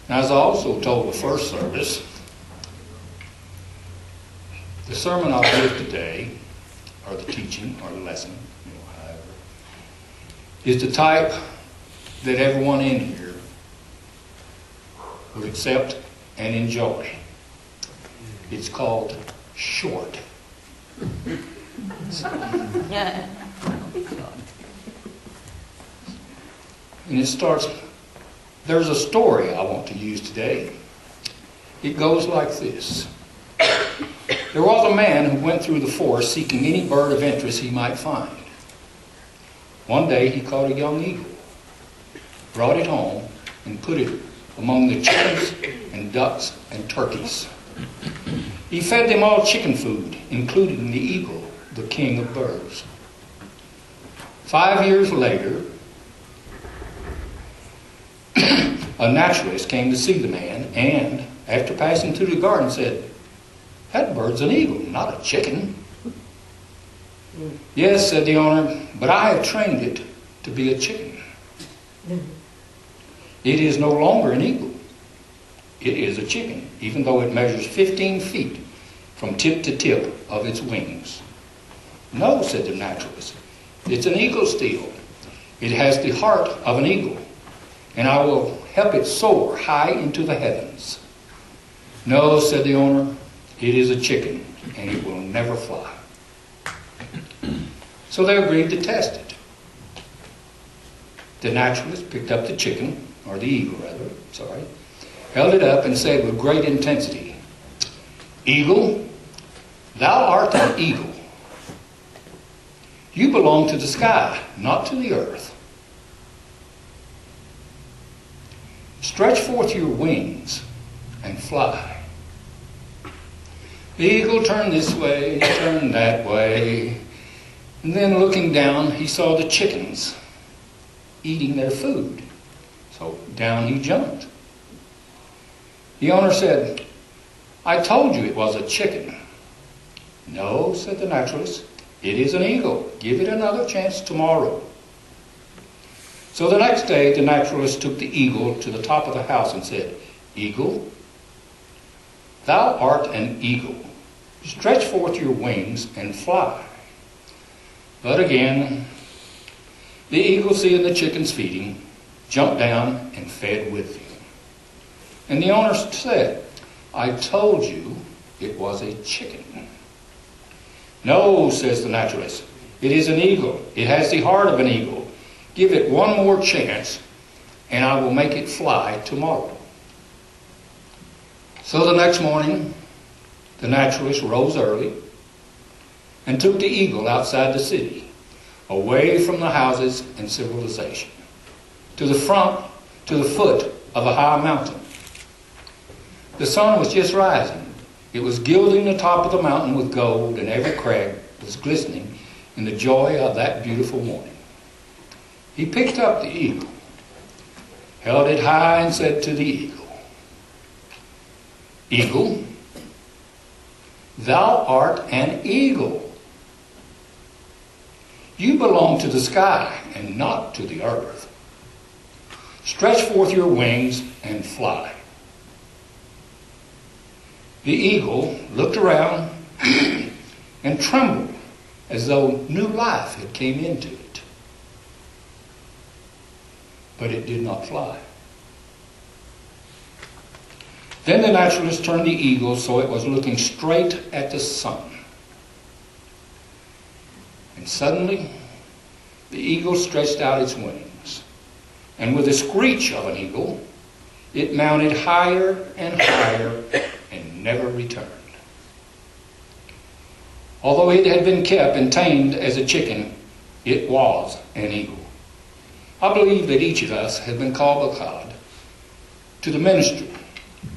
Now, as I also told the first service, the sermon I'll give today, or the teaching, or the lesson, however, is the type that everyone in here will accept and enjoy. It's called short. And it starts, there's a story I want to use today. It goes like this. There was a man who went through the forest seeking any bird of interest he might find. One day he caught a young eagle, brought it home, and put it among the chickens and ducks and turkeys. He fed them all chicken food, including the eagle, the king of birds. 5 years later, a naturalist came to see the man and, after passing through the garden, said, "That bird's an eagle, not a chicken." "Yes," said the owner, "but I have trained it to be a chicken. It is no longer an eagle. It is a chicken, even though it measures 15 feet from tip to tip of its wings." "No," said the naturalist, "it's an eagle still. It has the heart of an eagle, and I will help it soar high into the heavens." "No," said the owner, "it is a chicken, and it will never fly." So they agreed to test it. The naturalist picked up the chicken, or the eagle rather, held it up and said with great intensity, "Eagle, thou art an eagle. You belong to the sky, not to the earth. Stretch forth your wings and fly." The eagle turned this way and turned that way, and then looking down, he saw the chickens eating their food. So down he jumped. The owner said, "I told you it was a chicken." "No," said the naturalist, "it is an eagle. Give it another chance tomorrow." So the next day, the naturalist took the eagle to the top of the house and said, "Eagle, thou art an eagle. Stretch forth your wings and fly." But again, the eagle, seeing the chickens feeding, jumped down and fed with them. And the owner said, "I told you it was a chicken." "No," says the naturalist, "it is an eagle. It has the heart of an eagle. Give it one more chance, and I will make it fly tomorrow." So the next morning, the naturalist rose early and took the eagle outside the city, away from the houses and civilization, to the foot of a high mountain. The sun was just rising. It was gilding the top of the mountain with gold, and every crag was glistening in the joy of that beautiful morning. He picked up the eagle, held it high, and said to the eagle, "Eagle, thou art an eagle. You belong to the sky and not to the earth. Stretch forth your wings and fly." The eagle looked around and trembled as though new life had came into it. But it did not fly. Then the naturalist turned the eagle so it was looking straight at the sun. And suddenly, the eagle stretched out its wings, and with the screech of an eagle, it mounted higher and higher and never returned. Although it had been kept and tamed as a chicken, it was an eagle. I believe that each of us has been called by God to the ministry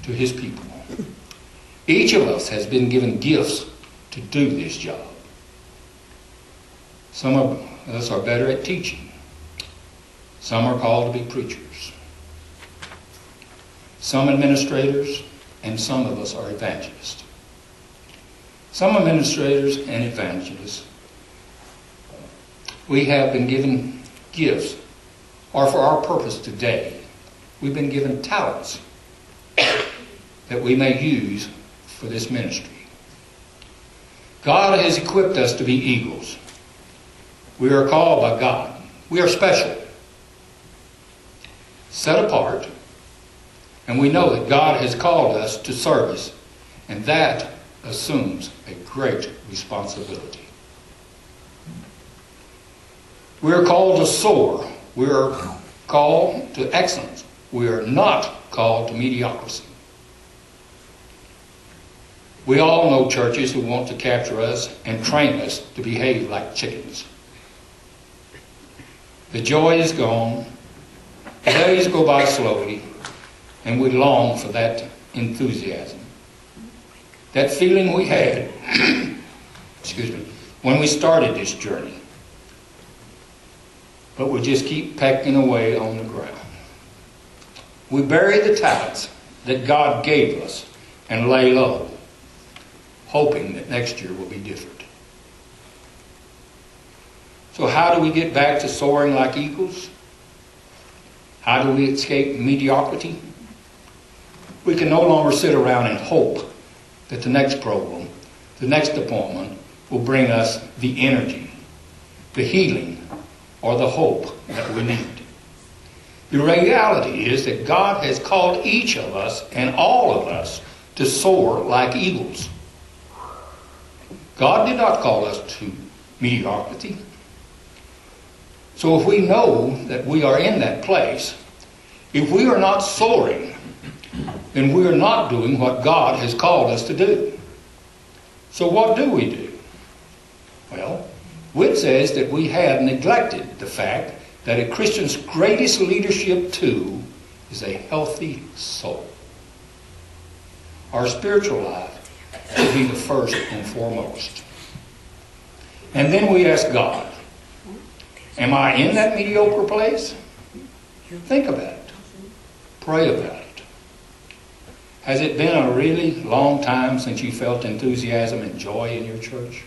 to his people. Each of us has been given gifts to do this job. Some of us are better at teaching. Some are called to be preachers. Some administrators, and some of us are evangelists. Some administrators and evangelists, we have been given gifts, or for our purpose today, We've been given talents that we may use for this ministry. God has equipped us to be eagles. We are called by God. We are special, set apart, and we know that God has called us to service, and that assumes a great responsibility. We are called to soar. We are called to excellence. We are not called to mediocrity. We all know churches who want to capture us and train us to behave like chickens. The joy is gone. The days go by slowly, and we long for that enthusiasm. That feeling we had, when we started this journey. But we just keep pecking away on the ground. We bury the talents that God gave us and lay low, hoping that next year will be different. So how do we get back to soaring like eagles? How do we escape mediocrity? We can no longer sit around and hope that the next program, the next appointment, will bring us the energy, the healing, or the hope that we need. The reality is that God has called each of us and all of us to soar like eagles. God did not call us to mediocrity. So if we know that we are in that place, if we are not soaring, then we are not doing what God has called us to do. So what do we do? Well, Witt says that we have neglected the fact that a Christian's greatest leadership tool is a healthy soul. Our spiritual life should be the first and foremost. And then we ask God, am I in that mediocre place? Think about it. Pray about it. Has it been a really long time since you felt enthusiasm and joy in your church?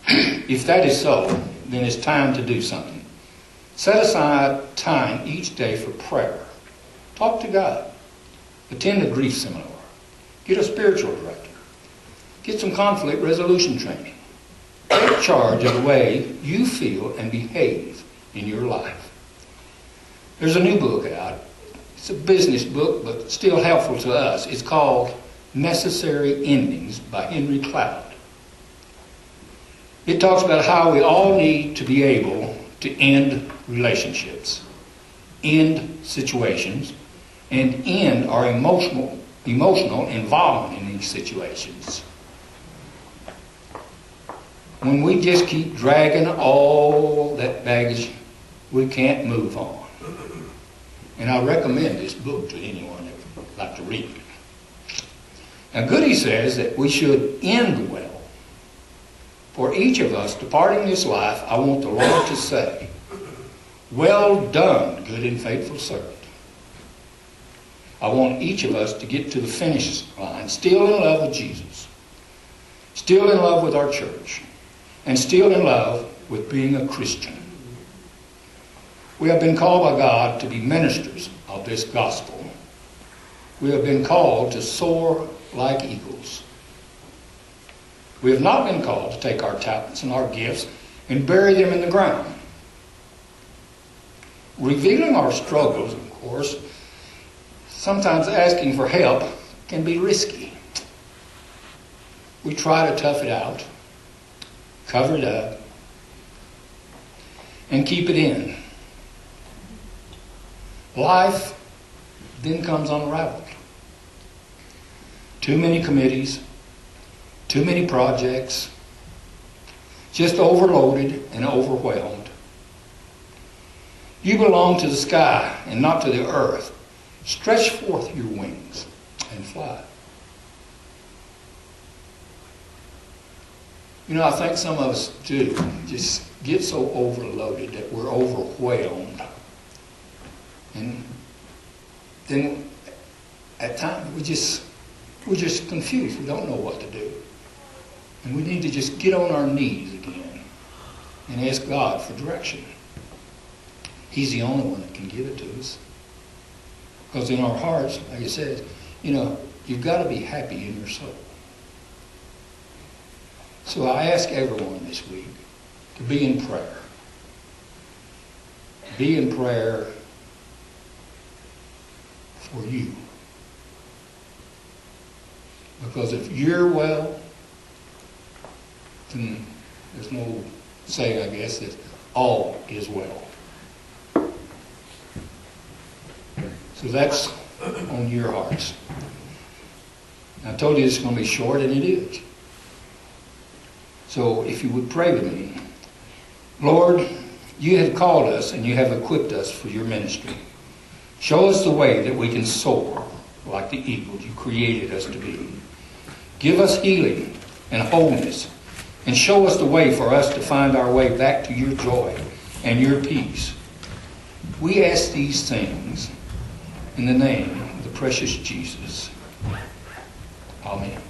If that is so, then it's time to do something. Set aside time each day for prayer. Talk to God. Attend a grief seminar. Get a spiritual director. Get some conflict resolution training. Take charge of the way you feel and behave in your life. There's a new book out. It's a business book, but still helpful to us. It's called Necessary Endings by Henry Cloud. It talks about how we all need to be able to end relationships, end situations, and end our emotional involvement in these situations. When we just keep dragging all that baggage, we can't move on. And I recommend this book to anyone that would like to read it. Now, Goody says that we should end well. For each of us departing this life, I want the Lord to say, "Well done, good and faithful servant." I want each of us to get to the finish line, still in love with Jesus, still in love with our church, and still in love with being a Christian. We have been called by God to be ministers of this gospel. We have been called to soar like eagles. We have not been called to take our talents and our gifts and bury them in the ground. Revealing our struggles, of course, sometimes asking for help can be risky. We try to tough it out, cover it up, and keep it in. Life then comes unraveled. Too many committees, too many projects, just overloaded and overwhelmed. You belong to the sky and not to the earth. Stretch forth your wings and fly. You know, I think some of us do just get so overloaded that we're overwhelmed. And then at times we're just confused. We don't know what to do. And we need to just get on our knees again and ask God for direction. He's the only one that can give it to us. Because in our hearts, like it says, you've got to be happy in your soul. So I ask everyone this week to be in prayer. Be in prayer for you. Because if you're well, then there's no saying, I guess, that all is well. So that's on your hearts. I told you it's going to be short, and it is. So if you would pray with me. Lord, you have called us and you have equipped us for your ministry. Show us the way that we can soar like the eagles you created us to be. Give us healing and wholeness, and show us the way for us to find our way back to your joy and your peace. We ask these things in the name of the precious Jesus. Amen. Amen.